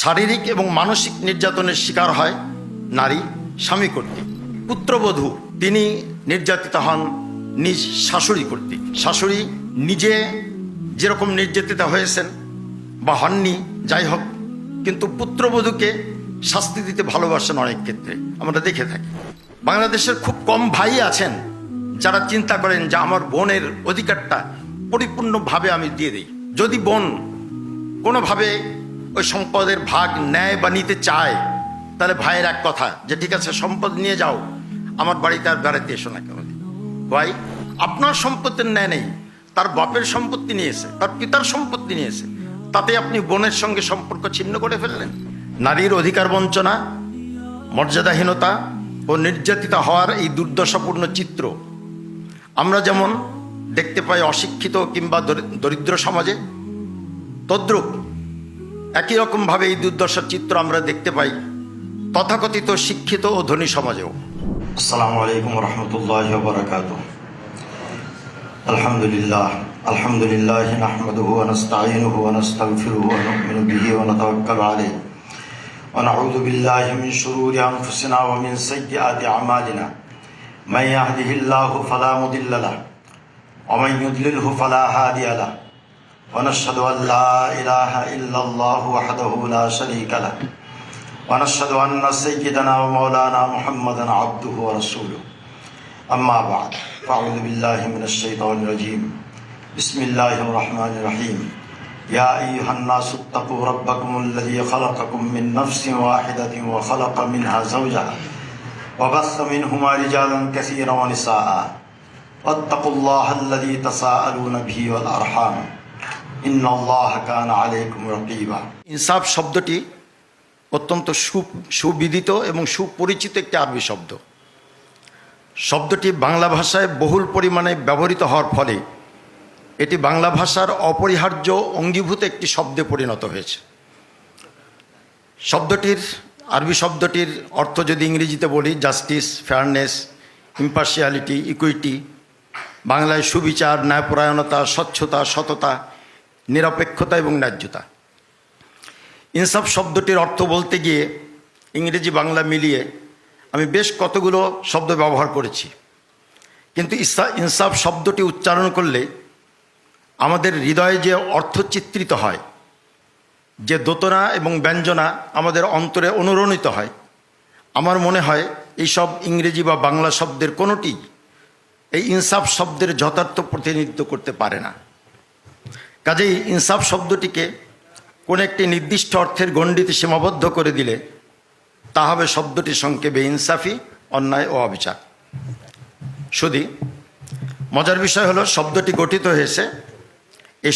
শারীরিক এবং মানসিক নির্যাতনের শিকার হয় নারী স্বামী কর্তৃক। পুত্রবধূ তিনি নির্যাতিত হন নিজ শাশুড়ি কর্তৃক। শাশুড়ি নিজে যেরকম নির্যাতিত হয়েছেন বা হননি যাই হোক, কিন্তু পুত্রবধূকে শাস্তি দিতে ভালোবাসেন অনেক ক্ষেত্রে আমরা দেখে থাকি। বাংলাদেশের খুব কম ভাই আছেন যারা চিন্তা করেন যে আমার বোনের অধিকারটা পরিপূর্ণভাবে আমি দিয়ে দিই। যদি বোন কোনোভাবে ওই সম্পদের ভাগ নেয় বা নিতে চায়, তাহলে ভাইয়ের এক কথা যে ঠিক আছে সম্পদ নিয়ে যাও, আমার বাড়িতে আর বেড়াতে এসো না কেন। ভাই আপনার সম্পত্তির ন্যায় নেই, তার বাপের সম্পত্তি নিয়েছে, তার পিতার সম্পত্তি নিয়েছে, তাতে আপনি বোনের সঙ্গে সম্পর্ক ছিন্ন করে ফেললেন। নারীর অধিকার বঞ্চনা, মর্যাদাহীনতা ও নির্যাতিত হওয়ার এই দুর্দশাপূর্ণ চিত্র আমরা যেমন দেখতে পাই অশিক্ষিত কিংবা দরিদ্র সমাজে, তদ্রূপ একই রকমভাবে এই দুর্দশার চিত্র আমরা দেখতে পাই তথাকথিত শিক্ষিত ও ধনী সমাজেও। আসসালামু আলাইকুম রহমতুল্লাহি ওয়া বারাকাতুহু। আলহামদুলিল্লাহ নাহমাদুহু ওয়া নাস্তাঈনুহু ওয়া নাস্তাগফিরুহু ওয়া নু'মিনু বিহি ওয়া নাতাওয়াক্কালু আলাইহি ওয়া নাউযু বিল্লাহি মিন শুরুরি আনফুসিনা ওয়া মিন সাইয়্যাতি আমালিনা। মান ইয়াহদিহিল্লাহু ফালা মুদিল্লা লাহু ওয়া মান ইউদ্লিলহু ফালা হাদিয়া লাহু ওয়া নাশহাদু আন লা ইলাহা ইল্লাল্লাহু ওয়াহদাহু লা শারীকা লাহু ওয়া নাশহাদু আন্না সাইয়্যিদানা ওয়া মাওলানা মুহাম্মাদান আবদুহু ওয়া রাসূলুহু। আম্মা বা'দ, ফাআউযু বিল্লাহি মিনাশ শাইতানির রাজীম। বিসমিল্লাহির রাহমানির রাহিম। ইয়া আইয়ুহান নাসু ইত্তাকু রাব্বাকুমুল্লাযী খালাকাকুম মিন নাফসিন ওয়াহিদাতিন ওয়া খালাকা মিনহা যাওজাহা ওয়া বাসসা মিনহুমা রিজালান কাসীরান ওয়া নিসাআ ওয়াত্তাকুল্লাহাল্লাযী তাসাআলুনা বিহি ওয়াল আরহাম ইন্নাল্লাহা কানা আলাইকুম রাকীবা। ইনসাফ শব্দটি অত্যন্ত সুবিদিত এবং সুপরিচিত একটি আরবি শব্দ। শব্দটি বাংলা ভাষায় বহুল পরিমাণে ব্যবহৃত হওয়ার ফলে এটি বাংলা ভাষার অপরিহার্য অঙ্গীভূত একটি শব্দে পরিণত হয়েছে। আরবি শব্দটির অর্থ যদি ইংরেজিতে বলি জাস্টিস, ফেয়ারনেস, ইম্পার্শিয়ালিটি, ইকুইটি, বাংলায় সুবিচার, ন্যায়পরায়ণতা, স্বচ্ছতা, সততা, নিরপেক্ষতা এবং ন্যায্যতা। ইনসাফ শব্দটির অর্থ বলতে গিয়ে ইংরেজি বাংলা মিলিয়ে আমি বেশ কতগুলো শব্দ ব্যবহার করেছি, কিন্তু ইনসাফ শব্দটি উচ্চারণ করলে আমাদের হৃদয়ে যে অর্থ চিত্রিত হয়, যে দোতনা এবং ব্যঞ্জনা আমাদের অন্তরে অনুরণিত হয়, আমার মনে হয় এইসব ইংরেজি বা বাংলা শব্দের কোনোটি এই ইনসাফ শব্দের যথার্থ প্রতিনিধিত্ব করতে পারে না। কাজেই ইনসাফ শব্দটিকে কোন একটি নির্দিষ্ট অর্থের গণ্ডিতে সীমাবদ্ধ করে দিলে তা হবে শব্দটির সংক্ষেপে ইনসাফি, অন্যায় ও অবিচার। শুধু মজার বিষয় হলো শব্দটি গঠিত হয়েছে এই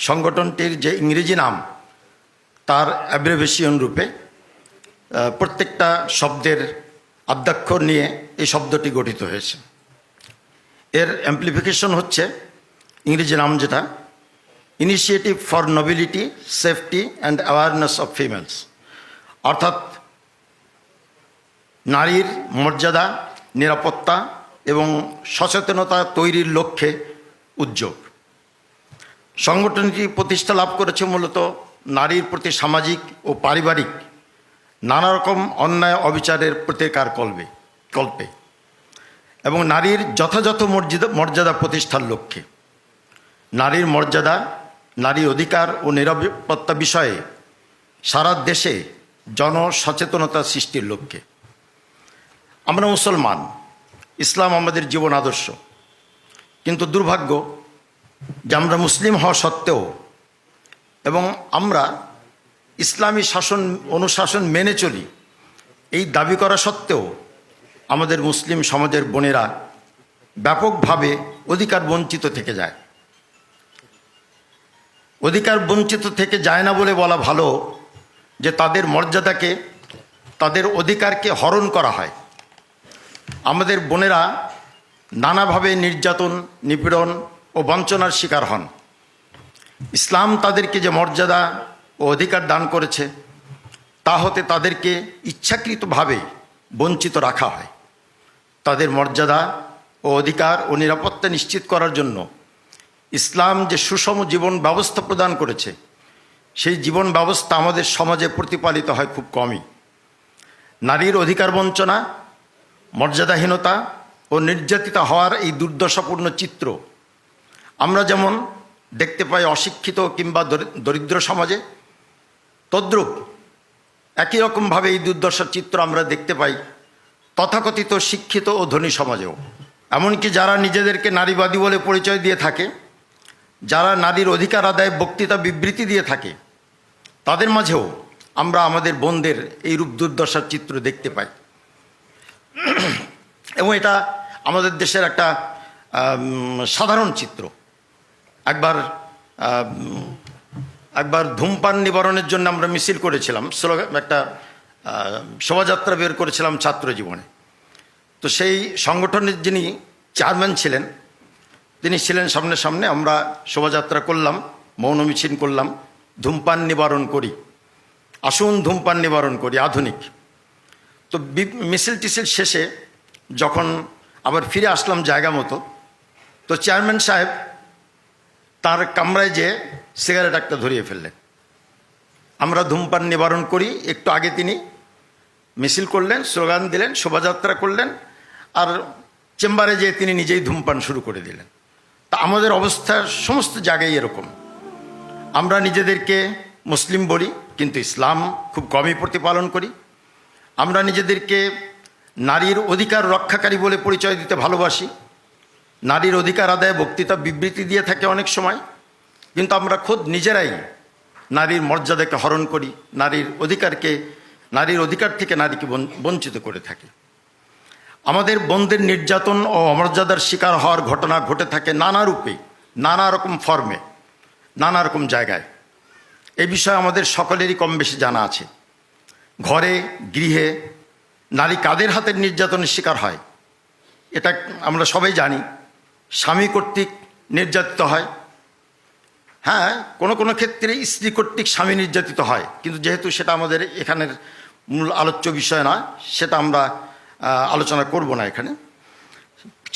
সংগঠনটির যে ইংরেজি নাম তার অ্যাব্রিভিয়েশন রূপে। প্রত্যেকটা শব্দের আদ্যাক্ষর নিয়ে এই শব্দটি গঠিত হয়েছে। এর অ্যাম্প্লিফিকেশন হচ্ছে ইংরেজি নাম যেটা initiative for nobility, safety and awareness of females, অর্থাৎ নারীর মর্যাদা, নিরাপত্তা এবং সচেতনতা তৈরির লক্ষ্যে উদ্যোগ। সংগঠনটি প্রতিষ্ঠা লাভ করেছে মূলত নারীর প্রতি সামাজিক ও পারিবারিক নানা রকম অন্যায় অবিচারের প্রতিকার কল্পে এবং নারীর যথাযথ মর্যাদা প্রতিষ্ঠার লক্ষ্যে। নারীর মর্যাদা, নারী অধিকার ও নিরাপত্তা বিষয়ে সারা দেশে জনসচেতনতা সৃষ্টির লক্ষ্যে। আমরা মুসলমান, ইসলাম আমাদের জীবন আদর্শ, কিন্তু দুর্ভাগ্য যে আমরা মুসলিম হওয়া সত্ত্বেও এবং আমরা ইসলামী অনুশাসন মেনে চলি এই দাবি করা সত্ত্বেও আমাদের মুসলিম সমাজের বোনেরা ব্যাপকভাবে অধিকার বঞ্চিত থেকে যায়। অধিকার বঞ্চিত থেকে যায় না বলে বলা ভালো যে তাদের মর্যাদাকে, তাদের অধিকারকে হরণ করা হয়। আমাদের বোনেরা নানাভাবে নির্যাতন, নিপীড়ন ও বঞ্চনার শিকার হন। ইসলাম তাদেরকে যে মর্যাদা ও অধিকার দান করেছে তা হতে তাদেরকে ইচ্ছাকৃতভাবে বঞ্চিত রাখা হয়। তাদের মর্যাদা ও অধিকার ও নিরাপত্তা নিশ্চিত করার জন্য ইসলাম যে সুষম জীবন ব্যবস্থা প্রদান করেছে সেই জীবন ব্যবস্থা আমাদের সমাজে প্রতিপালিত হয় খুব কমই। নারীর অধিকার বঞ্চনা, মর্যাদাহীনতা ও নির্যাতিতা হওয়ার এই দুর্দশাপূর্ণ চিত্র আমরা যেমন দেখতে পাই অশিক্ষিত কিংবা দরিদ্র সমাজে, তদ্রূপ একই রকমভাবে এই দুর্দশার চিত্র আমরা দেখতে পাই তথাকথিত শিক্ষিত ও ধনী সমাজেও। এমনকি যারা নিজেদেরকে নারীবাদী বলে পরিচয় দিয়ে থাকে, যারা নারীর অধিকার আদায়ে বক্তৃতা বিবৃতি দিয়ে থাকে, তাদের মাঝেও আমরা আমাদের বোনদের এইরূপ দুর্দশার চিত্র দেখতে পাই। এবং এটা আমাদের দেশের একটা সাধারণ চিত্র। একবার ধূমপান নিবারণের জন্য আমরা মিছিল করেছিলাম, একটা শোভাযাত্রা বের করেছিলাম ছাত্র জীবনে। তো সেই সংগঠনের যিনি চেয়ারম্যান ছিলেন, তিনি ছিলেন সামনে সামনে। আমরা শোভাযাত্রা করলাম, মৌন মিছিল করলাম, ধূমপান নিবারণ করি, আসুন ধূমপান নিবারণ করি, আধুনিক। তো মিছিল টিছিল শেষে যখন আবার ফিরে আসলাম জায়গা মতো, তো চেয়ারম্যান সাহেব তার কামরায় যেয়ে সিগারেট একটা ধরিয়ে ফেললেন। আমরা ধূমপান নিবারণ করি, একটু আগে তিনি মিছিল করলেন, স্লোগান দিলেন, শোভাযাত্রা করলেন, আর চেম্বারে যেয়ে তিনি নিজেই ধূমপান শুরু করে দিলেন। তা আমাদের অবস্থা সমস্ত জায়গায় এরকম। আমরা নিজেদেরকে মুসলিম বলি, কিন্তু ইসলাম খুব কমই প্রতিপালন করি। আমরা নিজেদেরকে নারীর অধিকার রক্ষাকারী বলে পরিচয় দিতে ভালোবাসি, নারীর অধিকার আদায়ে বক্তৃতা বিবৃতি দিয়ে থাকে অনেক সময়, কিন্তু আমরা খোদ নিজেরাই নারীর মর্যাদাকে হরণ করি, নারীর অধিকার থেকে নারীকে বঞ্চিত করে থাকি। আমাদের বোনদের নির্যাতন ও অমর্যাদার শিকার হওয়ার ঘটনা ঘটে থাকে নানা রূপে, নানা রকম ফর্মে, নানা রকম জায়গায়। এই বিষয়ে আমাদের সকলেরই কম বেশি জানা আছে। ঘরে, গৃহে নারী কাদের হাতের নির্যাতনের শিকার হয় এটা আমরা সবাই জানি। স্বামী কর্তৃক নির্যাতিত হয়, হ্যাঁ, কোনো কোনো ক্ষেত্রে স্ত্রী কর্তৃক স্বামী নির্যাতিত হয়, কিন্তু যেহেতু সেটা আমাদের এখানের মূল আলোচ্য বিষয় নয়, সেটা আমরা আলোচনা করব না এখানে।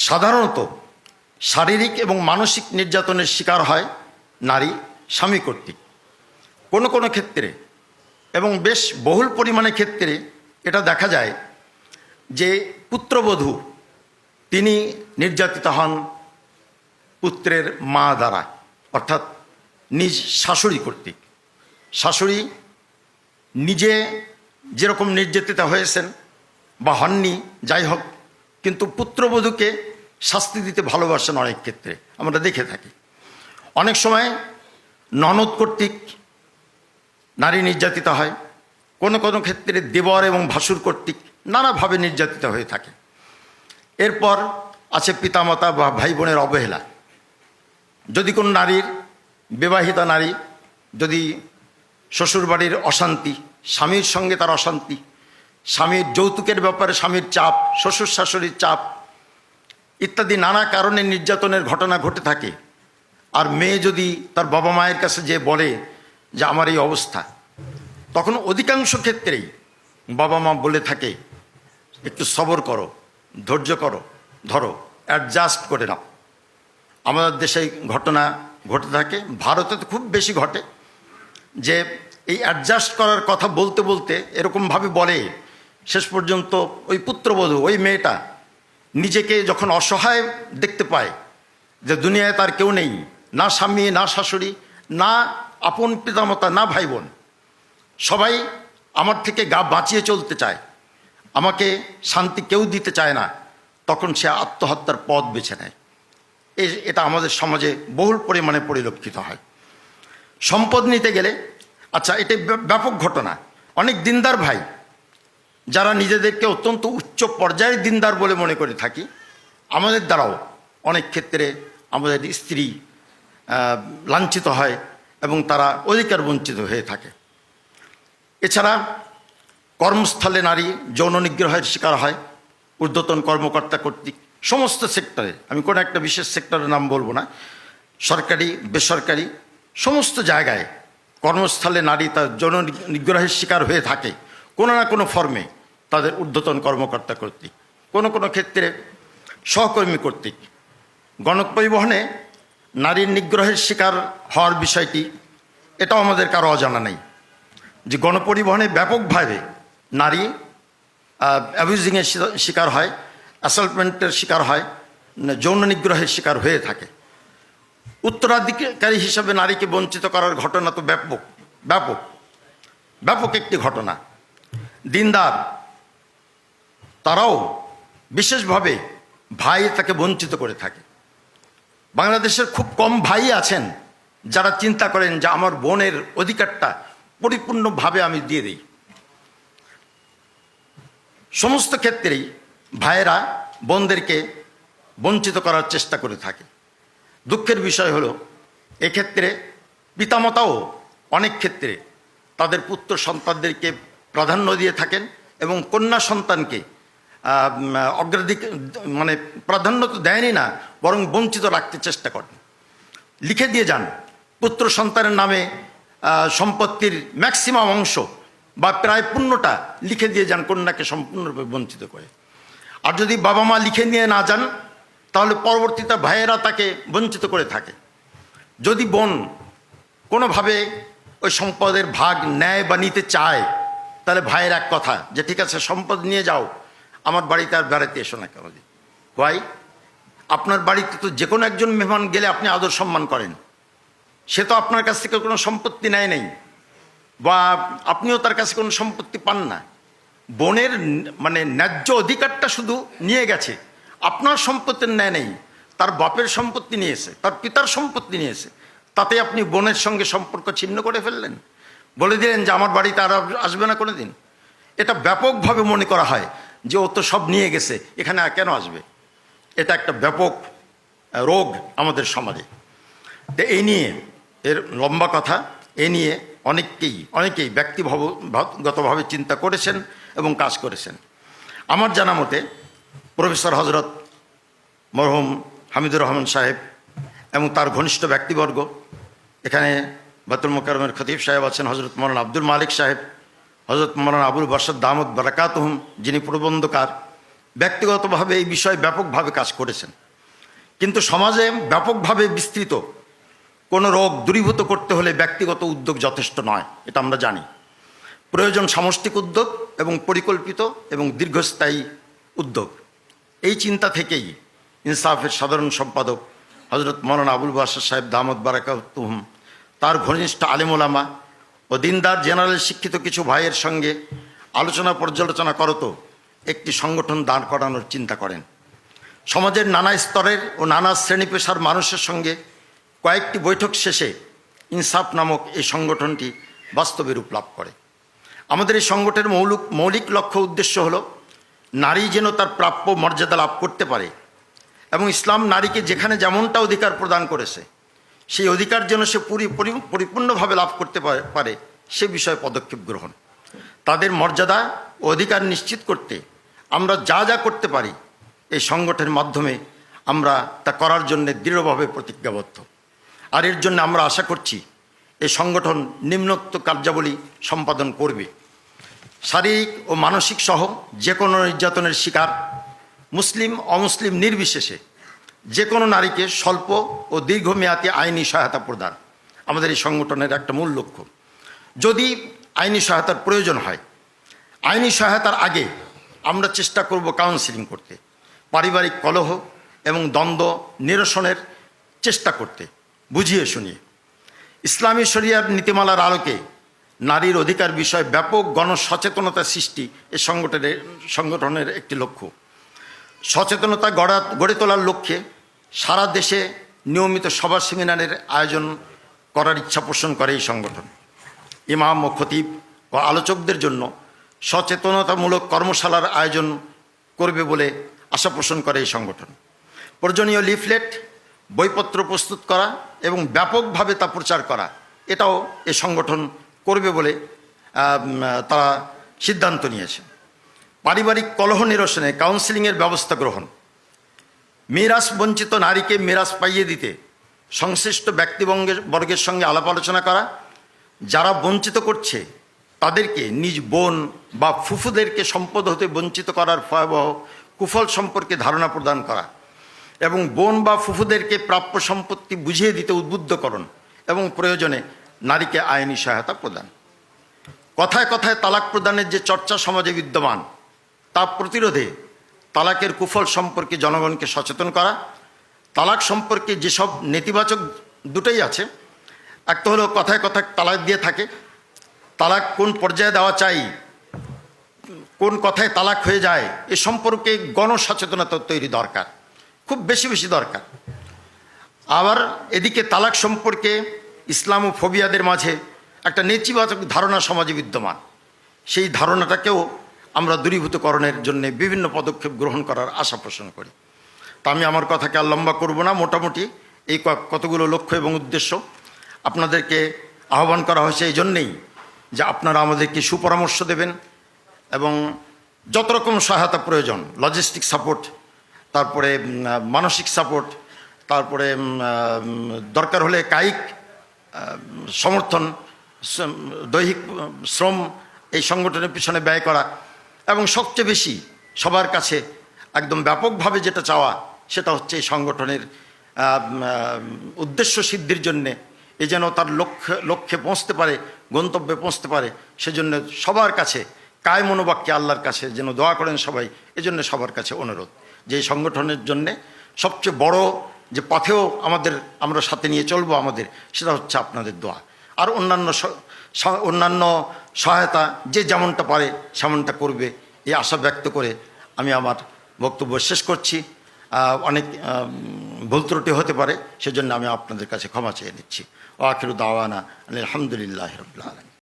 সাধারণত শারীরিক এবং মানসিক নির্যাতনের শিকার হয় নারী স্বামী কর্তৃক। কোনো কোনো ক্ষেত্রে এবং বেশ বহুল পরিমাণে ক্ষেত্রে এটা দেখা যায় যে পুত্রবধূ তিনি নির্যাতিত হন পুত্রের মা দ্বারা, অর্থাৎ নিজ শাশুড়ি কর্তৃক। শাশুড়ি নিজে যেরকম নির্যাতিত হয়েছেন বা হননি, যাই হোক, কিন্তু পুত্রবধূকে শাস্তি দিতে ভালোবাসেন অনেক ক্ষেত্রে, আমরা দেখে থাকি। অনেক সময় ননদ কর্তৃক নারী নির্যাতিত হয়, কোনো কোনো ক্ষেত্রে দেবর এবং ভাসুর কর্তৃক নানাভাবে নির্যাতিত হয়ে থাকে। এরপর আছে পিতামাতা বা ভাই বোনের অবহেলা। যদি কোনো নারীর, বিবাহিতা নারী যদি শ্বশুরবাড়ির অশান্তি, স্বামীর সঙ্গে তার অশান্তি, স্বামীর যৌতুকের ব্যাপারে স্বামীর চাপ, শ্বশুর শাশুড়ির চাপ ইত্যাদি নানা কারণে নির্যাতনের ঘটনা ঘটে থাকে, আর মেয়ে যদি তার বাবা মায়ের কাছে যে বলে যে আমার এই অবস্থা, তখন অধিকাংশ ক্ষেত্রেই বাবা মা বলে থাকে একটু সবর করো, ধৈর্য করো, ধরো, অ্যাডজাস্ট করে নাও। আমাদের দেশে ঘটনা ঘটে থাকে, ভারতে তো খুব বেশি ঘটে, যে এই অ্যাডজাস্ট করার কথা বলতে বলতে এরকমভাবে বলে, শেষ পর্যন্ত ওই পুত্রবধূ, ওই মেয়েটা নিজেকে যখন অসহায় দেখতে পায়, যে দুনিয়ায় তার কেউ নেই, না স্বামী, না শাশুড়ি, না আপন পিতামাতা, না ভাই বোন, সবাই আমার থেকে গা বাঁচিয়ে চলতে চায়, আমাকে শান্তি কেউ দিতে চায় না, তখন সে আত্মহত্যার পথ বেছে নেয়। এটা আমাদের সমাজে বহুল পরিমাণে পরিলক্ষিত হয়। সম্পদ নিতে গেলে, আচ্ছা, এটা ব্যাপক ঘটনা। অনেক দিনদার ভাই যারা নিজেদেরকে অত্যন্ত উচ্চ পর্যায়ের দিনদার বলে মনে করে থাকি, আমাদের দ্বারাও অনেক ক্ষেত্রে আমাদের স্ত্রী লাঞ্ছিত হয় এবং তারা অধিকার বঞ্চিত হয়ে থাকে। এছাড়া কর্মস্থলে নারী যৌন নিগ্রহের শিকার হয় ঊর্ধ্বতন কর্মকর্তা কর্তৃক। সমস্ত সেক্টরে, আমি কোনো একটা বিশেষ সেক্টরের নাম বলবো না, সরকারি বেসরকারি সমস্ত জায়গায় কর্মস্থলে নারী তার যৌন নিগ্রহের শিকার হয়ে থাকে কোনো না কোনো ফর্মে, তাদের ঊর্ধ্বতন কর্মকর্তা কর্তৃক, কোনো কোনো ক্ষেত্রে সহকর্মী কর্তৃক। গণপরিবহনে নারীর নিগ্রহের শিকার হওয়ার বিষয়টি, এটাও আমাদের কারো অজানা নেই যে গণপরিবহনে ব্যাপকভাবে নারী অ্যাবিউজিংয়ের শিকার হয়, অ্যাসল্টমেন্টের শিকার হয়, যৌন নিগ্রহের শিকার হয়ে থাকে। উত্তরাধিকারী হিসাবে নারীকে বঞ্চিত করার ঘটনা তো ব্যাপক ব্যাপক ব্যাপক একটি ঘটনা। দিনদার তারাও বিশেষভাবে ভাই তাকে বঞ্চিত করে থাকে। বাংলাদেশের খুব কম ভাই আছেন যারা চিন্তা করেন যে আমার বোনের অধিকারটা পরিপূর্ণভাবে আমি দিয়ে দিই। সমস্ত ক্ষেত্রেই ভাইয়েরা বোনদেরকে বঞ্চিত করার চেষ্টা করে থাকে। দুঃখের বিষয় হলো এক্ষেত্রে পিতামাতাও অনেক ক্ষেত্রে তাদের পুত্র সন্তানদেরকে প্রাধান্য দিয়ে থাকেন এবং কন্যা সন্তানকে অগ্রাধিকার মানে প্রাধান্য তো দেয়নি না, বরং বঞ্চিত রাখতে চেষ্টা করেন। লিখে দিয়ে যান পুত্র সন্তানের নামে সম্পত্তির ম্যাক্সিমাম অংশ বা প্রায় পূর্ণটা লিখে দিয়ে যান কন্যাকে সম্পূর্ণরূপে বঞ্চিত করে। আর যদি বাবা মা লিখে নিয়ে না যান তাহলে পরবর্তীতে ভাইয়েরা তাকে বঞ্চিত করে থাকে। যদি বোন কোনোভাবে ওই সম্পদের ভাগ নেয় বা নিতে চায় তাহলে ভাইয়ের এক কথা যে ঠিক আছে সম্পদ নিয়ে যাও, আমার বাড়িতে আর বেড়াতে এসো না কেন। ভাই আপনার বাড়িতে তো যে কোনো একজন মেহমান গেলে আপনি আদর সম্মান করেন, সে তো আপনার কাছ থেকে কোনো সম্পত্তি নেয় নেই বা আপনিও তার কাছে কোনো সম্পত্তি পান না। বোনের মানে ন্যায্য অধিকারটা শুধু নিয়ে গেছে, আপনার সম্পত্তির ন্যায় নেই, তার বাপের সম্পত্তি নিয়েছে, তার পিতার সম্পত্তি নিয়েছে, তাতে আপনি বোনের সঙ্গে সম্পর্ক ছিন্ন করে ফেললেন, বলে দিলেন যে আমার বাড়িতে আর আসবে না কোনো দিন। এটা ব্যাপকভাবে মনে করা হয় যে ও তো সব নিয়ে গেছে, এখানে আর কেন আসবে। এটা একটা ব্যাপক রোগ আমাদের সমাজে। তো এই নিয়ে এর লম্বা কথা, এ নিয়ে অনেকেই ব্যক্তিগতভাবে চিন্তা করেছেন এবং কাজ করেছেন। আমার জানা মতে প্রফেসর হজরত মরহুম হামিদুর রহমান সাহেব এবং তার ঘনিষ্ঠ ব্যক্তিবর্গ, এখানে বায়তুল মোকাররমের খতিব সাহেব আছেন হজরত মৌলানা আব্দুল মালিক সাহেব, হজরত মৌলানা আবুল বাসার দামত বারাকাতুহুম যিনি প্রবন্ধকার, ব্যক্তিগতভাবে এই বিষয়ে ব্যাপকভাবে কাজ করেছেন। কিন্তু সমাজে ব্যাপকভাবে বিস্তৃত কোনো রোগ দূরীভূত করতে হলে ব্যক্তিগত উদ্যোগ যথেষ্ট নয়, এটা আমরা জানি। প্রয়োজন সামষ্টিক উদ্যোগ এবং পরিকল্পিত এবং দীর্ঘস্থায়ী উদ্যোগ। এই চিন্তা থেকেই ইনসাফের সাধারণ সম্পাদক হজরত মৌলানা আবুল বাসার সাহেব দামত বারাকাতুহুম তার ঘনিষ্ঠ আলেম ওলামা ও দিনদার জেনারেল শিক্ষিত কিছু ভাইয়ের সঙ্গে আলোচনা পর্যালোচনা করত একটি সংগঠন দাঁড় করানোর চিন্তা করেন। সমাজের নানা স্তরের ও নানা শ্রেণী পেশার মানুষের সঙ্গে কয়েকটি বৈঠক শেষে ইনসাফ নামক এই সংগঠনটি বাস্তবে রূপ লাভ করে। আমাদের এই সংগঠনের মৌলিক লক্ষ্য উদ্দেশ্য হল নারী যেন তার প্রাপ্য মর্যাদা লাভ করতে পারে এবং ইসলাম নারীকে যেখানে যেমনটা অধিকার প্রদান করেছে সেই অধিকার যেন সে পরিপূর্ণভাবে লাভ করতে পারে সে বিষয়ে পদক্ষেপ গ্রহণ। তাদের মর্যাদা ও অধিকার নিশ্চিত করতে আমরা যা যা করতে পারি এই সংগঠনের মাধ্যমে আমরা তা করার জন্য দৃঢ়ভাবে প্রতিজ্ঞাবদ্ধ। আর এর জন্য আমরা আশা করছি এই সংগঠন নিম্নোক্ত কার্যাবলী সম্পাদন করবে। শারীরিক ও মানসিক সহ যে কোনো নির্যাতনের শিকার মুসলিম অমুসলিম নির্বিশেষে যে কোনো নারীকে স্বল্প ও দীর্ঘমেয়াদী আইনি সহায়তা প্রদান আমাদের এই সংগঠনের একটা মূল লক্ষ্য। যদি আইনি সহায়তার প্রয়োজন হয়, আইনি সহায়তার আগে আমরা চেষ্টা করব কাউন্সেলিং করতে, পারিবারিক কলহ এবং দ্বন্দ্ব নিরসনের চেষ্টা করতে, বুঝিয়ে শুনিয়ে। ইসলামী শরিয়ার নীতিমালার আলোকে নারীর অধিকার বিষয়ে ব্যাপক গণসচেতনতা সৃষ্টি এই সংগঠনের একটি লক্ষ্য। সচেতনতা গড়ে তোলার লক্ষ্যে সারা দেশে নিয়মিত সভা সেমিনারের আয়োজন করার ইচ্ছা পোষণ করে এই সংগঠন। ইমাম ও খতিব ও আলোচকদের জন্য সচেতনতামূলক কর্মশালার আয়োজন করবে বলে আশা পোষণ করে এই সংগঠন। প্রয়োজনীয় লিফলেট বইপত্র প্রস্তুত করা এবং ব্যাপকভাবে তা প্রচার করা এটাও এই সংগঠন করবে বলে তারা সিদ্ধান্ত নিয়েছে। পারিবারিক কলহ নিরসনে কাউন্সেলিংয়ের ব্যবস্থা গ্রহণ, মিরাস বঞ্চিত নারীকে মিরাস পাইয়ে দিতে সংশ্লিষ্ট ব্যক্তিবর্গের সঙ্গে আলাপ আলোচনা করা, যারা বঞ্চিত করছে তাদেরকে নিজ বোন বা ফুফুদেরকে সম্পদ হতে বঞ্চিত করার ভয়াবহ কুফল সম্পর্কে ধারণা প্রদান করা এবং বোন বা ফুফুদেরকে প্রাপ্য সম্পত্তি বুঝিয়ে দিতে উদ্বুদ্ধকরণ এবং প্রয়োজনে নারীকে আইনি সহায়তা প্রদান। কথায় কথায় তালাক প্রদানের যে চর্চা সমাজে বিদ্যমান তা প্রতিরোধে তালাকের কুফল সম্পর্কে জনগণকে সচেতন করা, তালাক সম্পর্কে যেসব নেতিবাচক দুটোই আছে, একটা হলো কথায় কথায় তালাক দিয়ে থাকে, তালাক কোন পর্যায়ে দেওয়া চাই, কোন কথায় তালাক হয়ে যায়, এ সম্পর্কে গণসচেতনতা তৈরি দরকার, খুব বেশি বেশি দরকার। আবার এদিকে তালাক সম্পর্কে ইসলামোফোবিয়াদের মাঝে একটা নেতিবাচক ধারণা সমাজে বিদ্যমান, সেই ধারণাটাকেও আমরা দূরীভূতকরণের জন্য বিভিন্ন পদক্ষেপ গ্রহণ করার আশা পোষণ করি। তা আমি আমার কথাকে আর লম্বা করব না, মোটামুটি এই কতগুলো লক্ষ্য এবং উদ্দেশ্য আপনাদেরকে আহ্বান করা হয়েছে এই জন্যেই যে আপনারা আমাদেরকে সুপরামর্শ দেবেন এবং যত রকম সহায়তা প্রয়োজন, লজিস্টিক সাপোর্ট, তারপরে মানসিক সাপোর্ট, তারপরে দরকার হলে কায়িক সমর্থন, দৈহিক শ্রম এই সংগঠনের পিছনে ব্যয় করা, এবং সবচেয়ে বেশি সবার কাছে একদম ব্যাপকভাবে যেটা চাওয়া সেটা হচ্ছে এই সংগঠনের উদ্দেশ্য সিদ্ধির জন্যে এ যেন তার লক্ষ্যে পৌঁছতে পারে, গন্তব্যে পৌঁছতে পারে, সেজন্য সবার কাছে কায় মনোবাক্যে আল্লাহর কাছে যেন দোয়া করেন সবাই। এজন্য সবার কাছে অনুরোধ যে এই সংগঠনের জন্যে সবচেয়ে বড় যে পথেও আমরা সাথে নিয়ে চলবো আমাদের, সেটা হচ্ছে আপনাদের দোয়া। আর অন্যান্য সহায়তা যে যেমনটা পারে সেমনটা করবে, এই আশা ব্যক্ত করে আমি আমার বক্তব্য শেষ করছি। অনেক ভুল ত্রুটি হতে পারে, সেজন্য আমি আপনাদের কাছে ক্ষমা চেয়ে নিচ্ছি। ওয়া আখিরু দাওয়ানা আলহামদুলিল্লাহি রাব্বিল আলামিন।